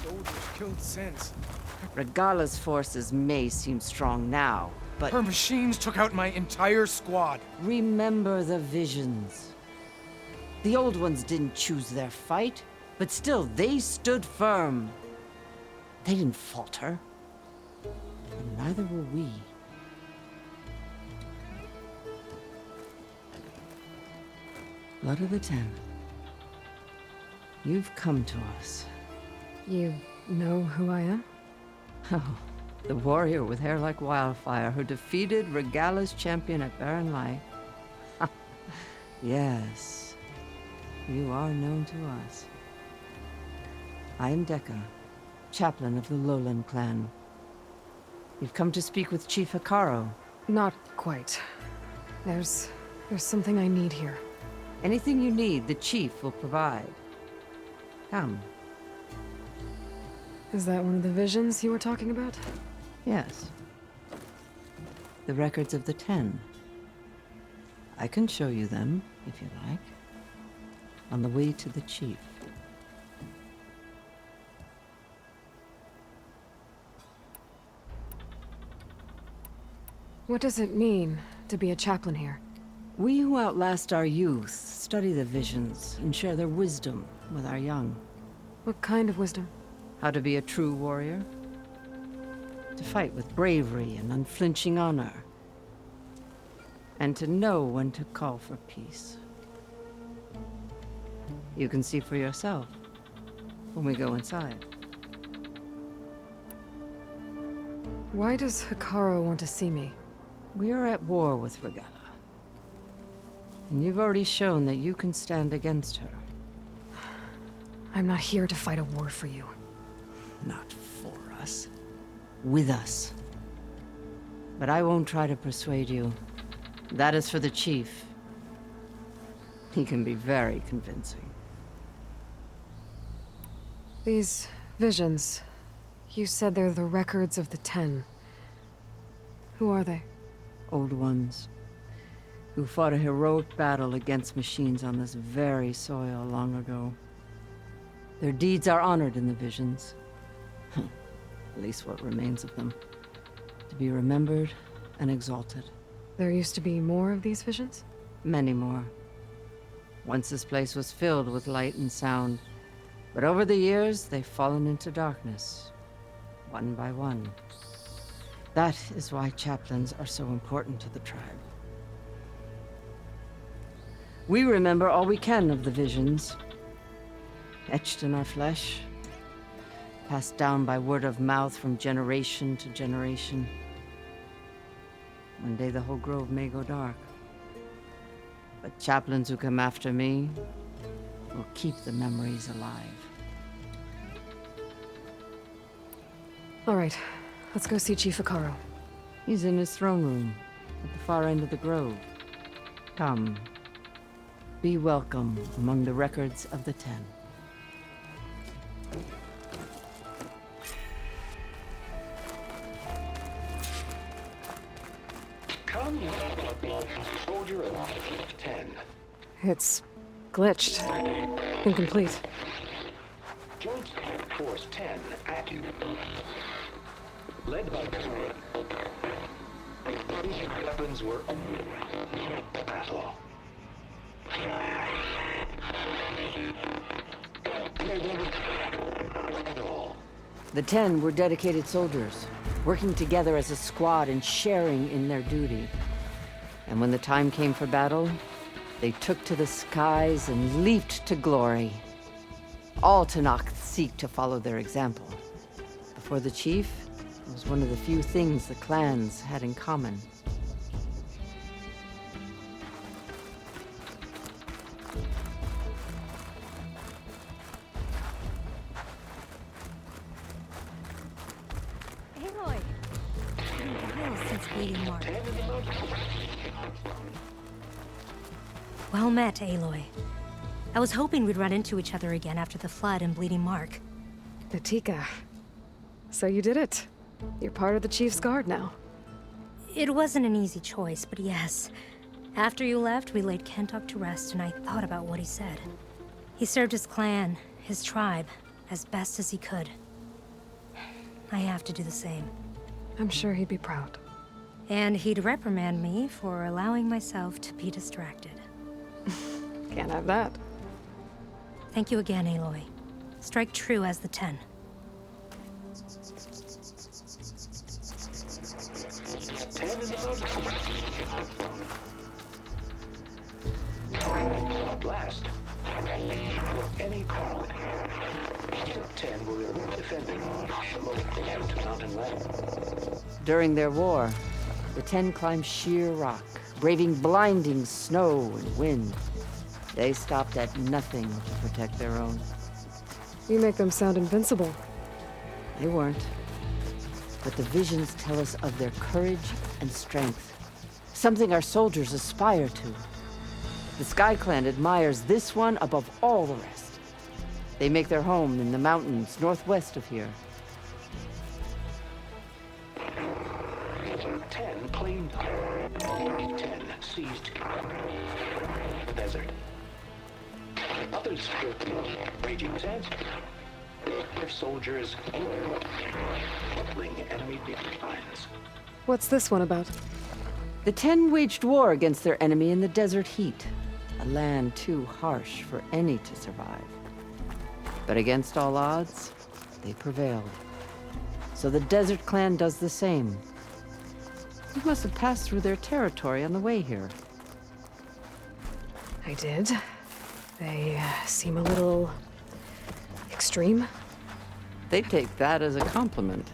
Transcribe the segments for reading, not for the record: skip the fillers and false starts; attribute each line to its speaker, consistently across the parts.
Speaker 1: soldiers killed since.
Speaker 2: Regala's forces may seem strong now, but
Speaker 1: Her machines took out my entire squad.
Speaker 2: remember the visions. The old ones didn't choose their fight, but still, they stood firm. They didn't falter. And neither will we. Blood of the Ten. You've come to us.
Speaker 3: You know who I am?
Speaker 2: Oh, the warrior with hair like wildfire who defeated Regala's champion at Barren Light. Yes, you are known to us. I am Deka, chaplain of the Lowland clan. You've come to speak with Chief Hekarro.
Speaker 3: Not quite. There's something I need here.
Speaker 2: Anything you need, the chief will provide. Come.
Speaker 3: Is that one of the visions you were talking about?
Speaker 2: Yes. The records of the 10. I can show you them, if you like. On the way to the chief.
Speaker 3: What does it mean to be a chaplain here?
Speaker 2: We who outlast our youth study the visions and share their wisdom with our young.
Speaker 3: What kind of wisdom?
Speaker 2: How to be a true warrior. To fight with bravery and unflinching honor. And to know when to call for peace. You can see for yourself when we go inside.
Speaker 3: Why does Hekarro want to see me?
Speaker 2: We are at war with Regala. And you've already shown that you can stand against her.
Speaker 3: I'm not here to fight a war for you.
Speaker 2: Not for us. With us. But I won't try to persuade you. That is for the chief. He can be very convincing.
Speaker 3: These visions, you said they're the records of the 10. Who are they?
Speaker 2: Old ones. Who fought a heroic battle against machines on this very soil long ago. Their deeds are honored in the visions. At least what remains of them. To be remembered and exalted.
Speaker 3: There used to be more of these visions?
Speaker 2: Many more. Once this place was filled with light and sound. But over the years, they've fallen into darkness. One by one. That is why chaplains are so important to the tribe. We remember all we can of the visions. Etched in our flesh. Passed down by word of mouth from generation to generation. One day the whole grove may go dark. But chaplains who come after me will keep the memories alive.
Speaker 3: All right, let's go see Chief Hekarro.
Speaker 2: He's in his throne room, at the far end of the grove. Come. Be welcome among the records of the 10.
Speaker 4: Come, soldier of 10.
Speaker 3: It's glitched. Incomplete.
Speaker 4: Joint Force 10 active. Led by these weapons were battle.
Speaker 2: The 10 were dedicated soldiers, working together as a squad and sharing in their duty. And when the time came for battle, they took to the skies and leaped to glory. All Tanakh seek to follow their example. Before the chief, it was one of the few things the clans had in common.
Speaker 5: Aloy! Since Bleeding Mark. Well met, Aloy. I was hoping we'd run into each other again after the flood and Bleeding Mark.
Speaker 3: Natika. So you did it. You're part of the Chief's Guard now.
Speaker 5: It wasn't an easy choice, but yes. After you left, we laid Kentok to rest, and I thought about what he said. He served his clan, his tribe, as best as he could. I have to do the same.
Speaker 3: I'm sure he'd be proud.
Speaker 5: And he'd reprimand me for allowing myself to be distracted.
Speaker 3: Can't have that.
Speaker 5: Thank you again, Aloy. Strike true as the 10.
Speaker 4: Blast. Any call. 10 were defending the most mountain ladder.
Speaker 2: During their war, the 10 climbed sheer rock, braving blinding snow and wind. They stopped at nothing to protect their own.
Speaker 3: You make them sound invincible.
Speaker 2: They weren't. But the visions tell us of their courage and strength, something our soldiers aspire to. The Sky Clan admires this one above all the rest. They make their home in the mountains northwest of here.
Speaker 4: 10 claimed. 10 seized the desert. Others raging sands. Their soldiers battling enemy lines.
Speaker 3: What's this one about?
Speaker 2: The 10 waged war against their enemy in the desert heat, a land too harsh for any to survive. But against all odds, they prevailed. So the Desert Clan does the same. You must have passed through their territory on the way here.
Speaker 3: I did. They seem a little extreme.
Speaker 2: They take that as a compliment.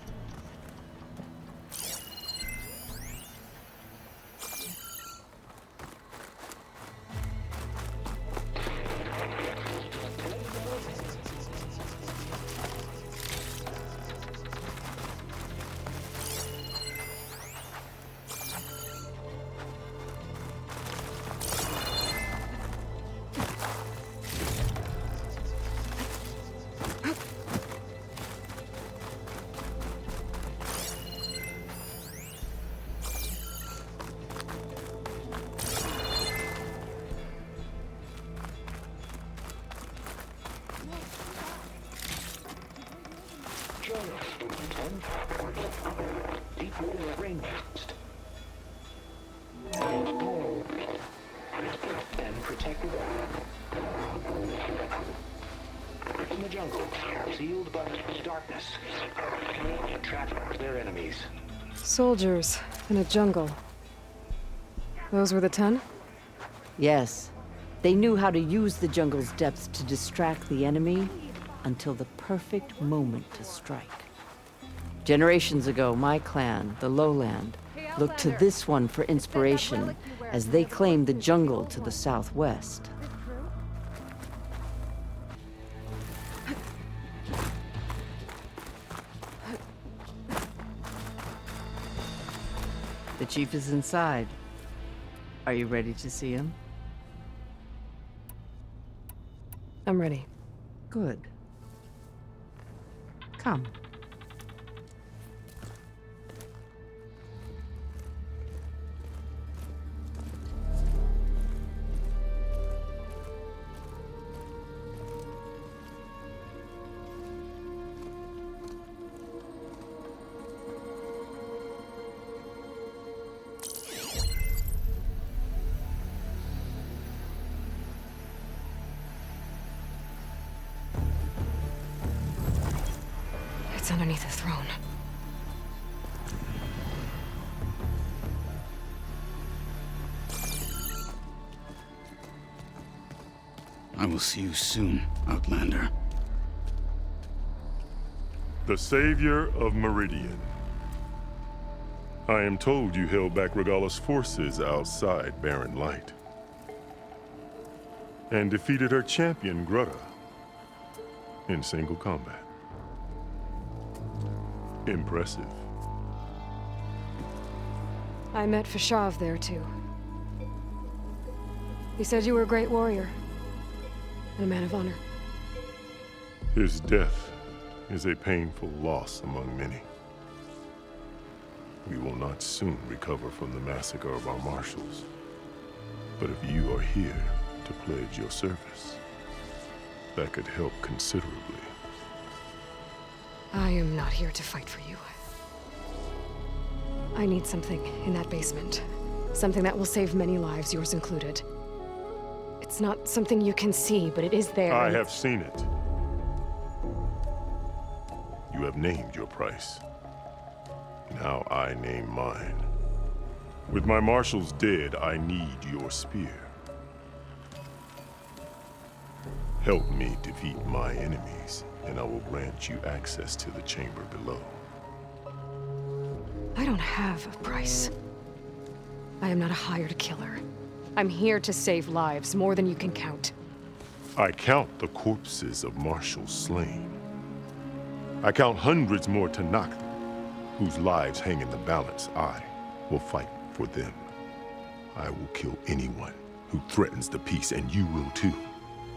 Speaker 4: Deep in the rainforest. And protected in the jungle, sealed by darkness. Trap their enemies.
Speaker 3: Soldiers in a jungle. Those were the 10?
Speaker 2: Yes, they knew how to use the jungle's depths to distract the enemy until the perfect moment to strike. Generations ago, my clan, the Lowland, looked to this one for inspiration as they claimed the jungle to the southwest. The chief is inside. Are you ready to see him?
Speaker 3: I'm ready.
Speaker 2: Good. Come.
Speaker 3: It's underneath the throne.
Speaker 6: I will see you soon, Outlander.
Speaker 7: The savior of Meridian. I am told you held back Regalla's forces outside Barren Light. And defeated her champion, Grutta, in single combat. Impressive.
Speaker 3: I met Fashav there, too. He said you were a great warrior. And a man of honor.
Speaker 7: His death is a painful loss among many. We will not soon recover from the massacre of our marshals. But if you are here to pledge your service, that could help considerably.
Speaker 3: I am not here to fight for you. I need something in that basement. Something that will save many lives, yours included. It's not something you can see, but it is there.
Speaker 7: I have seen it. You have named your price. Now I name mine. With my marshals dead, I need your spear. Help me defeat my enemies, and I will grant you access to the chamber below.
Speaker 3: I don't have a price. I am not a hired killer. I'm here to save lives, more than you can count.
Speaker 7: I count the corpses of marshals slain. I count hundreds more to knock them, whose lives hang in the balance. I will fight for them. I will kill anyone who threatens the peace, and you will too,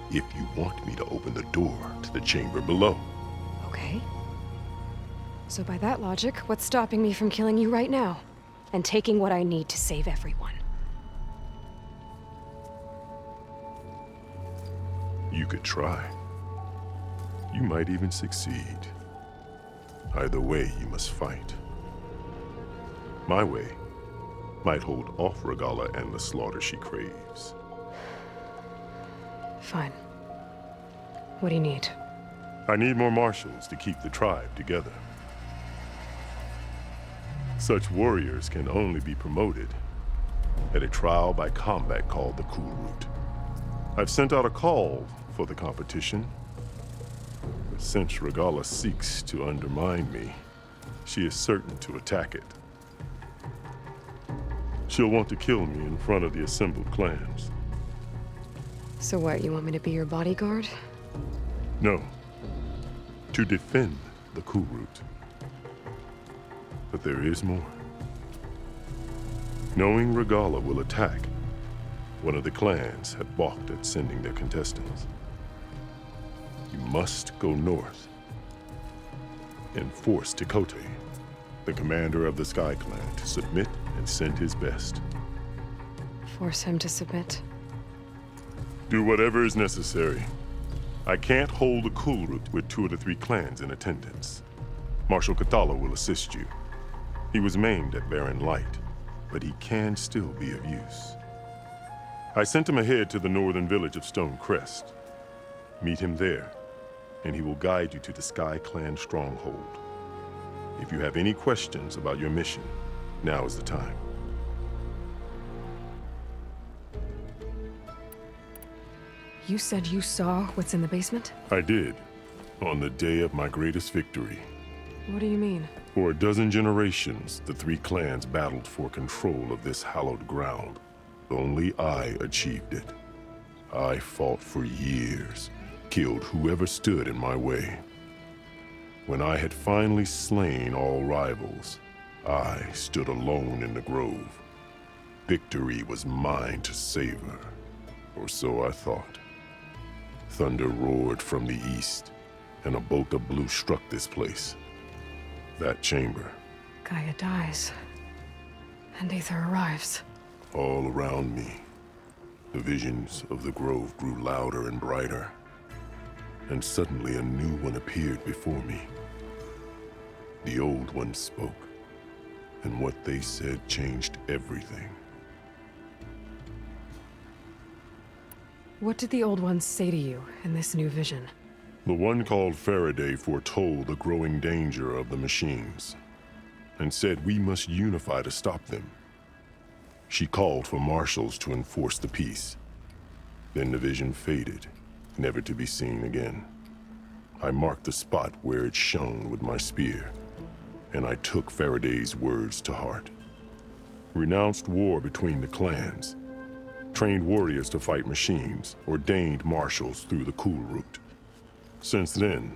Speaker 7: if you want me to open the door to the chamber below.
Speaker 3: Okay. So by that logic, what's stopping me from killing you right now? And taking what I need to save everyone?
Speaker 7: You could try. You might even succeed. Either way, you must fight. My way might hold off Regalla and the slaughter she craves.
Speaker 3: Fine. What do you need?
Speaker 7: I need more marshals to keep the tribe together. Such warriors can only be promoted at a trial by combat called the Cool Route. I've sent out a call for the competition, but since Regalla seeks to undermine me, she is certain to attack it. She'll want to kill me in front of the assembled clans.
Speaker 3: So what, you want me to be your bodyguard?
Speaker 7: No, to defend the Cool Route. But there is more. Knowing Regalla will attack, one of the clans had balked at sending their contestants. You must go north and force Tekote, the commander of the Sky Clan, to submit and send his best.
Speaker 3: Force him to submit?
Speaker 7: Do whatever is necessary. I can't hold the Cool Route with 2 of the 3 clans in attendance. Marshal Kathala will assist you. He was maimed at Barren Light, but he can still be of use. I sent him ahead to the northern village of Stone Crest. Meet him there, and he will guide you to the Sky Clan stronghold. If you have any questions about your mission, now is the time.
Speaker 3: You said you saw what's in the basement?
Speaker 7: I did, on the day of my greatest victory.
Speaker 3: What do you mean?
Speaker 7: For a dozen generations, the 3 clans battled for control of this hallowed ground. Only I achieved it. I fought for years, killed whoever stood in my way. When I had finally slain all rivals, I stood alone in the grove. Victory was mine to savor, or so I thought. Thunder roared from the east, and a bolt of blue struck this place. That chamber.
Speaker 3: Gaia dies. And Aether arrives.
Speaker 7: All around me, the visions of the grove grew louder and brighter. And suddenly a new one appeared before me. The old one spoke, and what they said changed everything.
Speaker 3: What did the old ones say to you in this new vision?
Speaker 7: The one called Faraday foretold the growing danger of the machines, and said we must unify to stop them. She called for marshals to enforce the peace. Then the vision faded, never to be seen again. I marked the spot where it shone with my spear, and I took Faraday's words to heart. Renounced war between the clans, trained warriors to fight machines, ordained marshals through the Cool Route. Since then,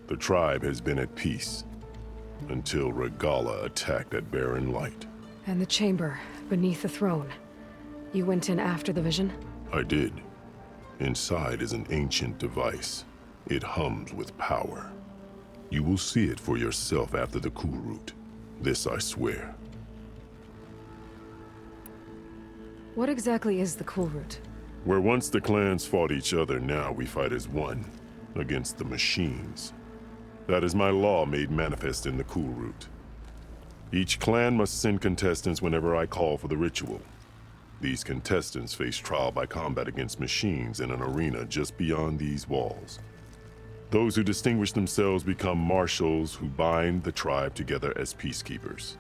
Speaker 7: the tribe has been at peace, until Regalla attacked at Barren Light.
Speaker 3: And the chamber, beneath the throne. You went in after the vision?
Speaker 7: I did. Inside is an ancient device. It hums with power. You will see it for yourself after the Cool Route. This I swear.
Speaker 3: What exactly is the Cool Route?
Speaker 7: Where once the clans fought each other, now we fight as one, against the machines. That is my law made manifest in the cool route. Each clan must send contestants whenever I call for the ritual. These contestants face trial by combat against machines in an arena just beyond these walls. Those who distinguish themselves become marshals who bind the tribe together as peacekeepers.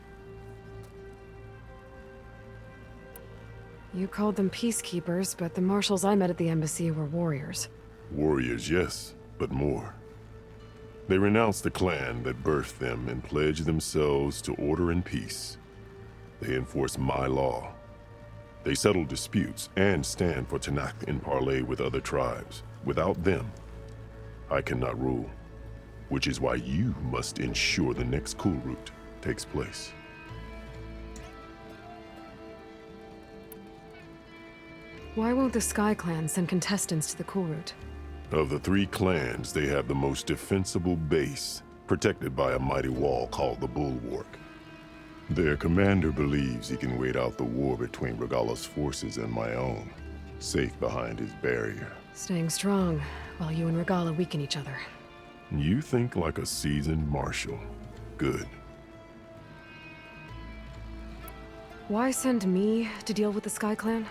Speaker 3: You called them peacekeepers, but the marshals I met at the embassy were warriors.
Speaker 7: Warriors, yes, but more. They renounce the clan that birthed them and pledge themselves to order and peace. They enforce my law. They settle disputes and stand for Tanakh in parley with other tribes. Without them, I cannot rule, which is why you must ensure the next cool route takes place.
Speaker 3: Why won't the Sky Clan send contestants to the cool route?
Speaker 7: Of the three clans, they have the most defensible base, protected by a mighty wall called the Bulwark. Their commander believes he can wait out the war between Regalla's forces and my own, safe behind his barrier.
Speaker 3: Staying strong, while you and Regalla weaken each other.
Speaker 7: You think like a seasoned marshal. Good.
Speaker 3: Why send me to deal with the Sky Clan?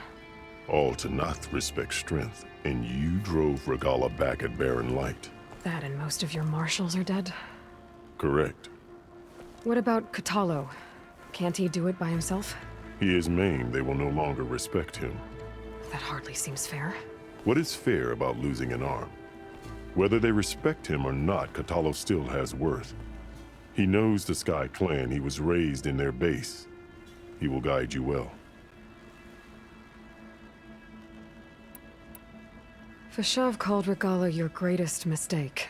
Speaker 7: All Tanakh respect strength, and you drove Regalla back at Barren Light.
Speaker 3: That and most of your marshals are dead.
Speaker 7: Correct.
Speaker 3: What about Katalo? Can't he do it by himself?
Speaker 7: He is maimed. They will no longer respect him.
Speaker 3: That hardly seems fair.
Speaker 7: What is fair about losing an arm? Whether they respect him or not, Katalo still has worth. He knows the Sky Clan. He was raised in their base. He will guide you well.
Speaker 3: Fashav called Regalla your greatest mistake.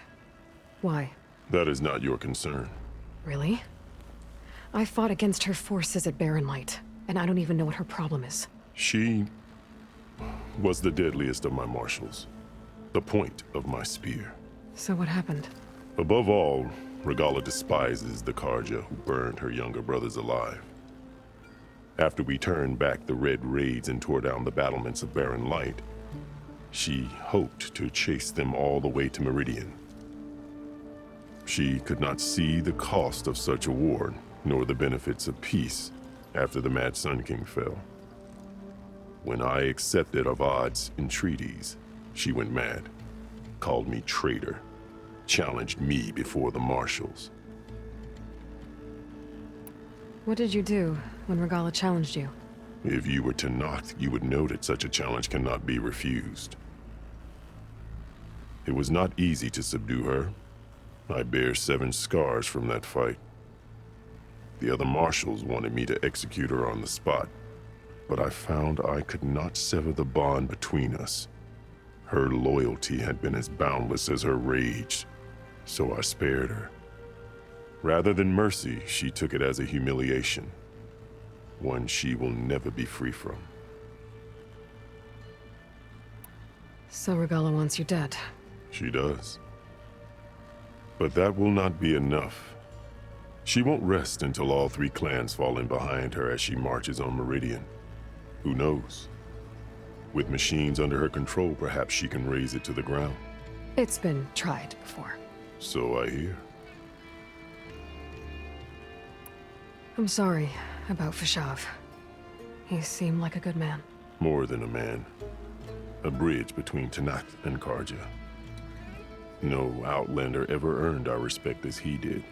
Speaker 3: Why?
Speaker 7: That is not your concern.
Speaker 3: Really? I fought against her forces at Barren Light, and I don't even know what her problem is.
Speaker 7: She was the deadliest of my marshals. The point of my spear.
Speaker 3: So what happened?
Speaker 7: Above all, Regalla despises the Karja who burned her younger brothers alive. After we turned back the Red Raids and tore down the battlements of Barren Light, she hoped to chase them all the way to Meridian. She could not see the cost of such a war, nor the benefits of peace after the Mad Sun King fell. When I accepted Avad's entreaties, she went mad, called me traitor, challenged me before the marshals.
Speaker 3: What did you do when Regalla challenged you?
Speaker 7: If you were Tanakh, you would know that such a challenge cannot be refused. It was not easy to subdue her. I bear 7 scars from that fight. The other marshals wanted me to execute her on the spot, but I found I could not sever the bond between us. Her loyalty had been as boundless as her rage, so I spared her. Rather than mercy, she took it as a humiliation, one she will never be free from.
Speaker 3: So Regalla wants you dead.
Speaker 7: She does. But that will not be enough. She won't rest until all 3 clans fall in behind her as she marches on Meridian. Who knows? With machines under her control, perhaps she can raze it to the ground.
Speaker 3: It's been tried before.
Speaker 7: So I hear.
Speaker 3: I'm sorry about Fashav. He seemed like a good man.
Speaker 7: More than a man. A bridge between Tanakh and Karja. No Outlander ever earned our respect as he did.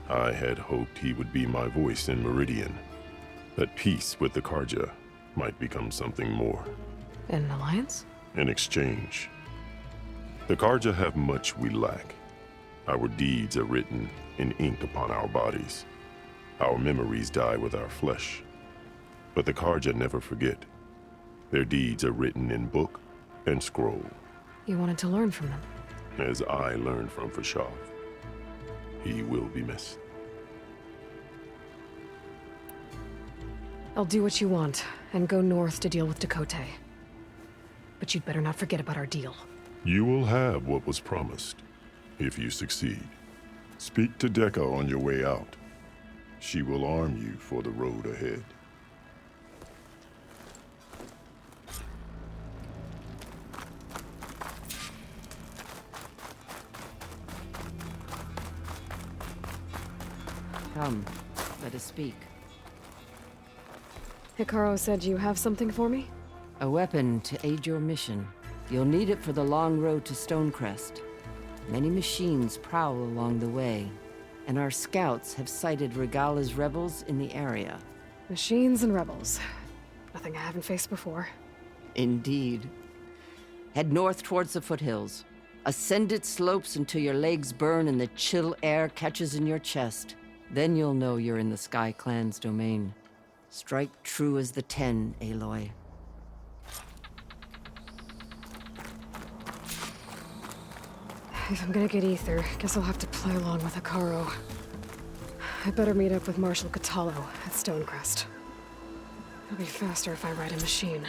Speaker 7: I had hoped he would be my voice in Meridian, that peace with the Karja might become something more.
Speaker 3: An alliance?
Speaker 7: In exchange. The Karja have much we lack. Our deeds are written in ink upon our bodies. Our memories die with our flesh. But the Karja never forget. Their deeds are written in book and scroll.
Speaker 3: You wanted to learn from them.
Speaker 7: As I learned from Fashav. He will be missed.
Speaker 3: I'll do what you want, and go north to deal with Dakota. But you'd better not forget about our deal.
Speaker 7: You will have what was promised, if you succeed. Speak to Dekka on your way out. She will arm you for the road ahead.
Speaker 2: Come, let us speak.
Speaker 3: Hekarro said you have something for me?
Speaker 2: A weapon to aid your mission. You'll need it for the long road to Stonecrest. Many machines prowl along the way, and our scouts have sighted Regala's rebels in the area.
Speaker 3: Machines and rebels. Nothing I haven't faced before.
Speaker 2: Indeed. Head north towards the foothills. Ascend its slopes until your legs burn and the chill air catches in your chest. Then you'll know you're in the Sky Clan's domain. Strike true as the 10, Aloy.
Speaker 3: If I'm gonna get ether, guess I'll have to play along with Hekarro. I better meet up with Marshal Catallo at Stonecrest. It'll be faster if I ride a machine.